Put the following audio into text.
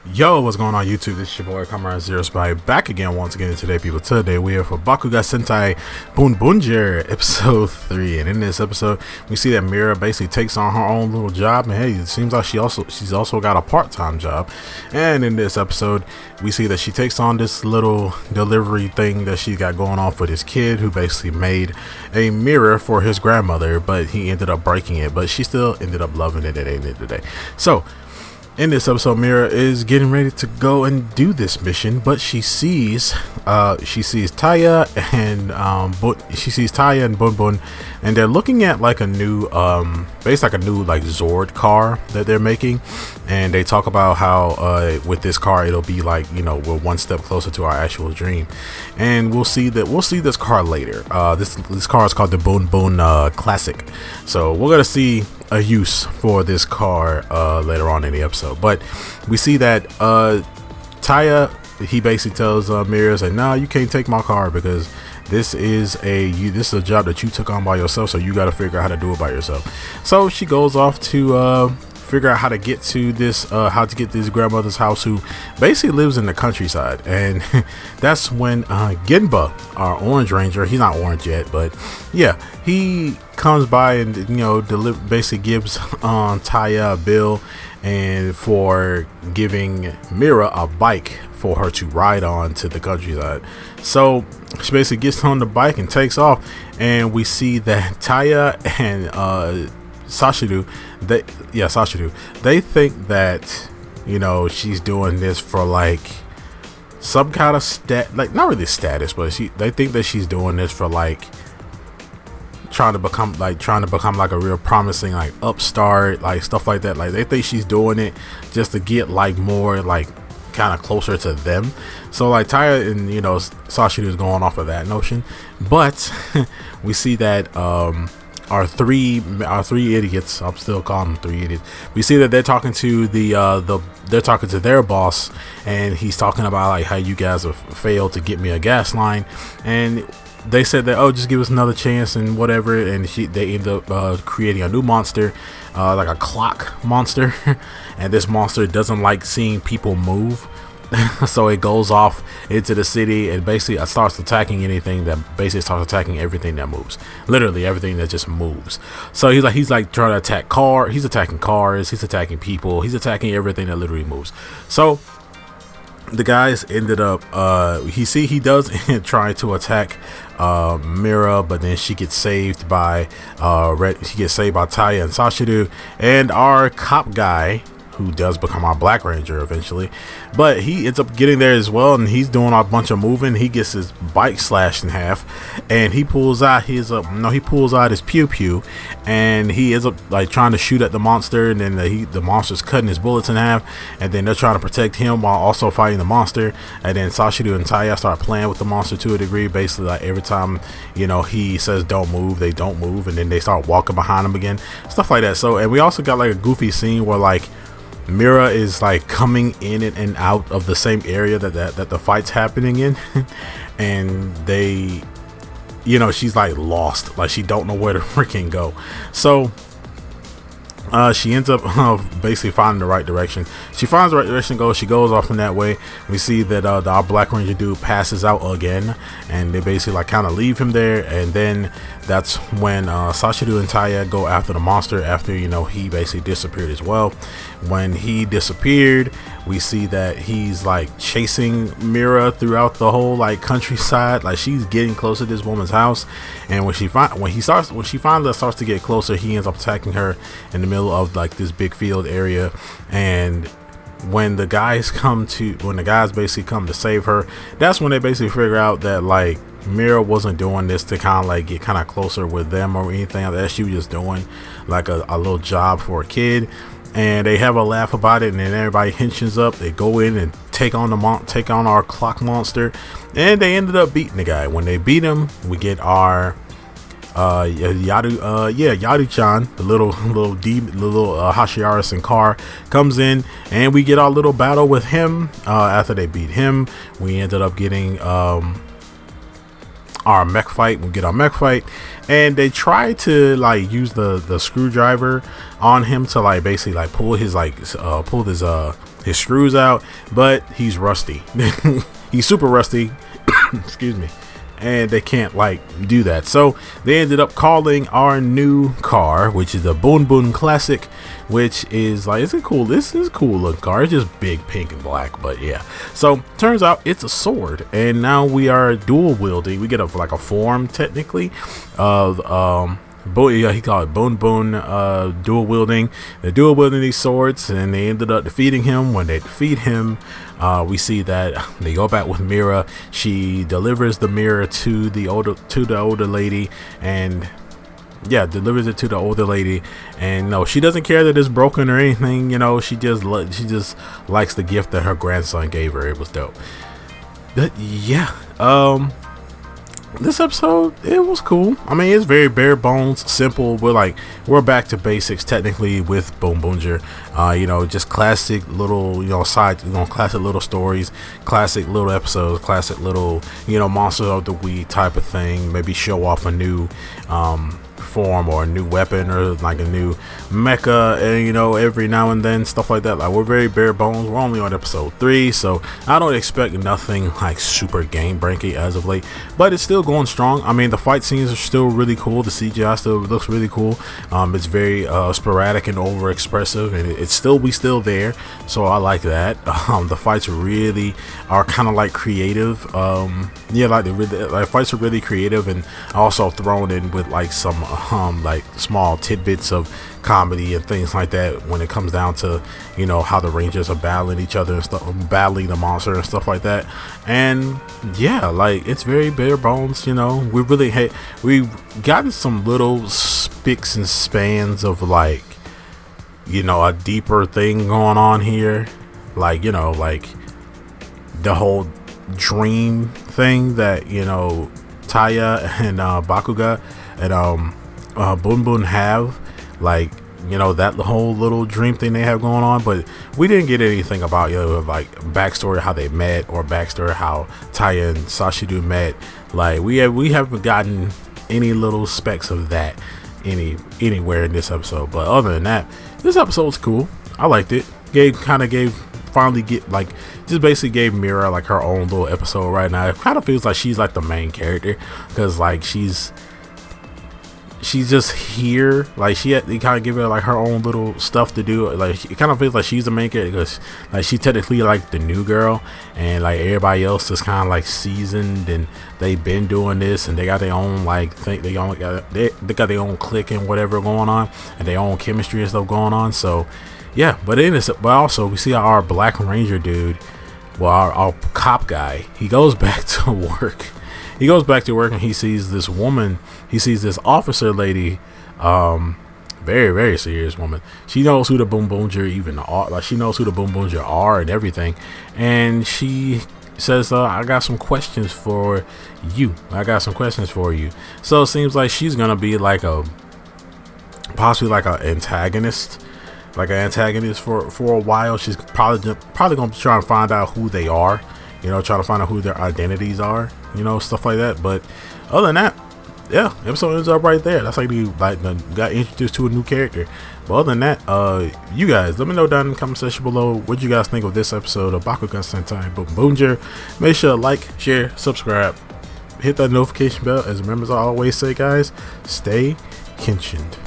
Yo, what's going on YouTube? This is your boy Kamen Zero Spy back again once again today, people. Today we are for Bakuage Sentai Boonboomger episode 3, and in this episode we see that Mira basically takes on her own little job, and hey, it seems like she's also got a part-time job. And in this episode we see that she takes on this little delivery thing that she got going on for this kid who basically made a mirror for his grandmother, but he ended up breaking it, but she still ended up loving it at the end of the day. So in this episode, Mira is getting ready to go and do this mission, but she sees Taya and Boonboom, and they're looking at like a new basically like a new like Zord car that they're making, and they talk about how with this car it'll be like, you know, we're one step closer to our actual dream, and we'll see this car later. This car is called the Boonboom Classic, so we're gonna see a use for this car later on in the episode. But we see that Taya, he basically tells Mira, like, no, you can't take my car because this is a job that you took on by yourself, so you got to figure out how to do it by yourself. So she goes off to figure out how to get to this grandmother's house, who basically lives in the countryside. And that's when Genba, our orange ranger, he's not orange yet, but yeah, he comes by and, you know, basically gives Taya a bill and for giving Mira a bike for her to ride on to the countryside. So she basically gets on the bike and takes off, and we see that Taya and Sashiru, they think that, you know, she's doing this for like some kind of like not really status, but they think that she's doing this for like trying to become like a real promising like upstart, like stuff like that. Like they think she's doing it just to get like more like kind of closer to them. So like Taya and, you know, Sashiru is going off of that notion, but we see that our three idiots, I'm still calling them three idiots, we see that they're talking to they're talking to their boss, and he's talking about like how you guys have failed to get me a gas line, and they said that, oh, just give us another chance and whatever, and they end up creating a new monster, like a clock monster, and this monster doesn't like seeing people move. So it goes off into the city and basically starts attacking everything that moves, literally everything that just moves. So he's like trying to attack he's attacking cars, he's attacking people, he's attacking everything that literally moves. So the guys ended up he does try to attack Mira, but then she gets saved by Taya and Sashiru, and our cop guy, who does become our Black Ranger eventually, but he ends up getting there as well, and he's doing a bunch of moving. He gets his bike slashed in half, and he pulls out his pew pew, and he ends up like trying to shoot at the monster, and then the monster's cutting his bullets in half, and then they're trying to protect him while also fighting the monster. And then Sashiru and Taya start playing with the monster to a degree, basically like every time, you know, he says don't move, they don't move, and then they start walking behind him again, stuff like that. So, and we also got like a goofy scene where like Mira is like coming in and out of the same area that the fight's happening in, and they, you know, she's like lost, like she don't know where to freaking go. So she ends up basically finding the right direction. She finds the right direction, she goes off in that way. We see that our Black Ranger dude passes out again, and they basically like kind of leave him there. And then that's when Sashiru and Taya go after the monster, after, you know, he basically disappeared as well. When he disappeared, we see that he's like chasing Mira throughout the whole like countryside, like she's getting close to this woman's house. And when she finally starts to get closer, he ends up attacking her in the middle of like this big field area. And when the guys basically come to save her, that's when they basically figure out that like Mira wasn't doing this to kind of like get kind of closer with them or anything like that. She was just doing like a little job for a kid. And they have a laugh about it, and then everybody hinges up. They go in and take on our clock monster, and they ended up beating the guy. When they beat him, we get our Yadu-chan, the little Hashiara Sankar comes in, and we get our little battle with him. After they beat him, we ended up getting our mech fight. We get our mech fight, and they try to like use the screwdriver on him to like basically like pull his his screws out, but he's rusty. He's super rusty. Excuse me. And they can't like do that, so they ended up calling our new car, which is the Boon Boon Classic, which is like, this is a cool looking car. It's just big, pink and black, but yeah. So turns out it's a sword, and now we are dual wielding. We get like a form technically of he called it Boon Boon dual wielding. They're dual wielding these swords, and they ended up defeating him. When they defeat him, we see that they go back with Mira. She delivers the mirror to the older lady, and yeah, delivers it to the older lady. And no, she doesn't care that it's broken or anything. You know, she just likes the gift that her grandson gave her. It was dope. But yeah, this episode, it was cool. I mean, it's very bare bones, simple. We're back to basics technically with Boonboomger. You know, just classic little, classic little stories, classic little episodes, classic little, monsters of the week type of thing. Maybe show off a new form or a new weapon or like a new mecha, and every now and then, stuff like that. Like, we're very bare bones. We're only on episode 3, so I don't expect nothing like super game breaking as of late, but it's still going strong. I mean, the fight scenes are still really cool. The CGI still looks really cool. It's very sporadic and over expressive, and we still there, so I like that. The fights really are kind of like creative. Fights are really creative, and also thrown in with like some like small tidbits of comedy and things like that when it comes down to how the Rangers are battling each other and stuff, battling the monster and stuff like that. And yeah, like, it's very bare bones. We've gotten some little spicks and spans of like a deeper thing going on here, like like the whole dream thing that Taya and Bakuage and Boon Boon have, like that whole little dream thing they have going on. But we didn't get anything about like backstory how they met, or backstory how Taya and Sashido met. Like, we haven't gotten any little specks of that anywhere in this episode. But other than that, this episode was cool. I liked it. Just basically gave Mira like her own little episode right now. It kind of feels like she's like the main character, because like she's just here. Like, they kind of give her like her own little stuff to do. Like, it kind of feels like she's the main character, because like she's technically like the new girl, and like everybody else is kind of like seasoned, and they've been doing this, and they got their own like thing. They got their own clique and whatever going on, and their own chemistry and stuff going on. So yeah, but also we see our Black Ranger dude, our cop guy. He goes back to work. And he sees this woman. He sees this officer lady, very, very serious woman. She knows who the Boonboomger even are. Like, she knows who the Boonboomger are and everything. And she says, I got some questions for you. So it seems like she's gonna be like possibly like an antagonist. For a while. She's probably gonna try and find out who they are, try to find out who their identities are, stuff like that. But other than that, yeah, episode ends up right there. That's like we got introduced to a new character. But other than that, you guys let me know down in the comment section below what you guys think of this episode of Bakuage Sentai Boonboomger. Make sure to like, share, subscribe, hit that notification bell. As remember, as I always say, guys, stay kenshined.